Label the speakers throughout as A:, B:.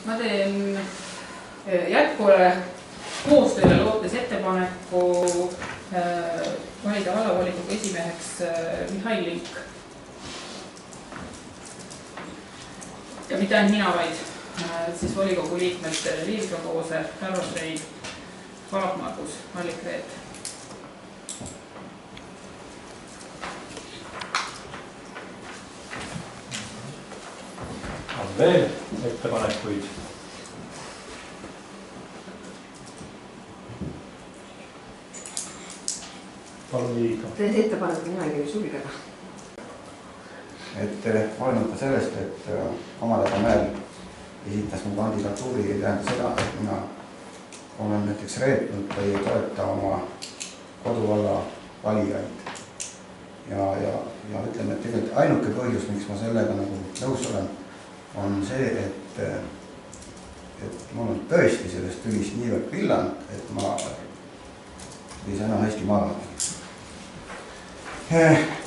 A: Ma teen jätkule koostööle lootes ettepaneku valida vallavolikogu esimeheks Mihhail Link. Ja mitte ainult mina, vaid siis volikogu liikmed Liis Rogoose, Carlos Rein, Paap Margus, Allik Reet.
B: On veel ettepanekuid? Palun Liiga.
C: Teen ettepaneku nimekirju sulgeda.
D: Olenemata sellest, et Omadega Mäel esitas mu kandidatuuri, ei tähenda seda, et mina olen näiteks reetnud või ei toeta oma koduvalla valijaid. Ja ütleme, et tegelikult ainuke põhjus, miks ma sellega nagu nõus olen, on see, et mul on tõesti sellest tülist niivõrd pillant, et ma ei saa enam hästi maha.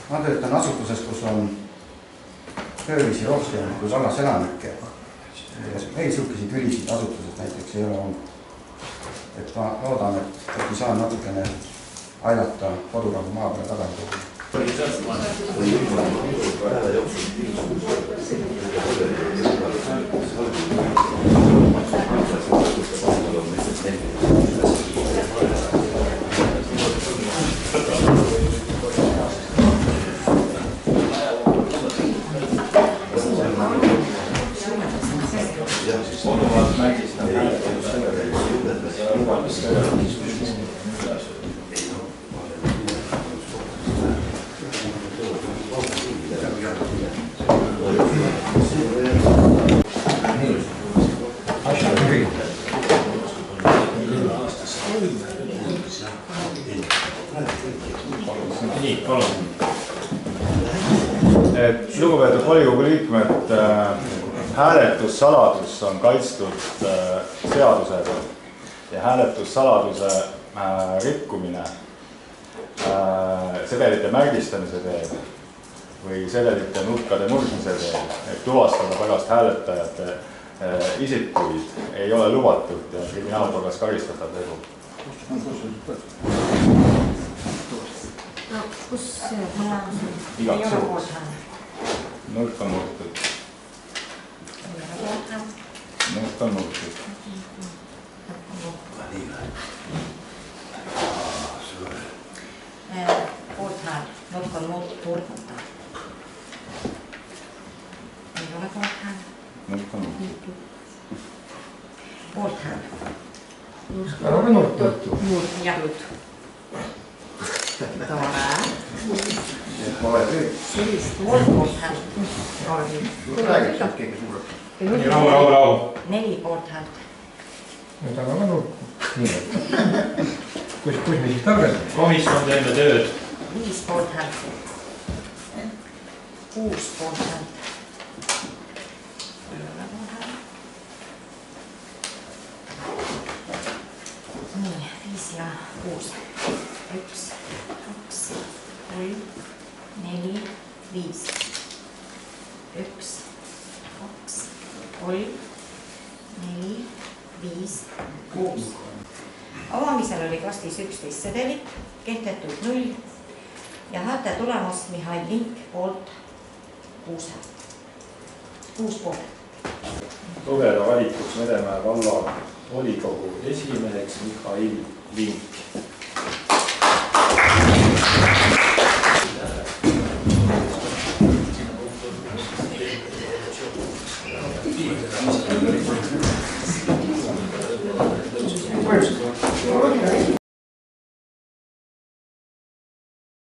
D: Ma töötan asutuses, kus on töölisi rohkem kui vallas elanikke. Meil sihukesi tülisid asutuses näiteks ei ole olnud. Et ma loodan, et äkki saan natukene aidata kodurahu maa peale tagasi tuua.
E: Lugupeetud volikogu liikmed, hääletussaladus on kaitstud seadusega ja hääletussaladuse rikkumine sedelite märgistamise teel või sedelite nurkade murdmise teel, et tuvastada pärast hääletajate isikuid, ei ole lubatud ja kriminaalkorras karistatav tegu.
C: No, kus see ei
E: Igaks
C: ole
E: juhuks. Nurk on murtud. Nurk on murtud.
F: Poolthääl, nurk on murtud. Ei ole poolthääl.
E: Nurk on murtud.
F: Poolthääl.
C: Nurk on murtud.
F: Poolthääl.
B: Rahu.
F: 4 poolthäält.
G: Nüüd on aga nurku. Kus me siis targelt?
B: Komisjon teeme tööd.
F: 5 poolthäält. 6 poolthäält. Nii, 5 ja 6. 1, 2, 3, 4, 5. 1, 2, 3, 4, 5, 6. Avamisel oli kastis 11 sedelit, kehtetud 0 ja häälte tulemus Mihhail Link poolt 6 poolt.
B: Lugeda valituks Medemäe valla volikogu esimeheks Mihhail Link.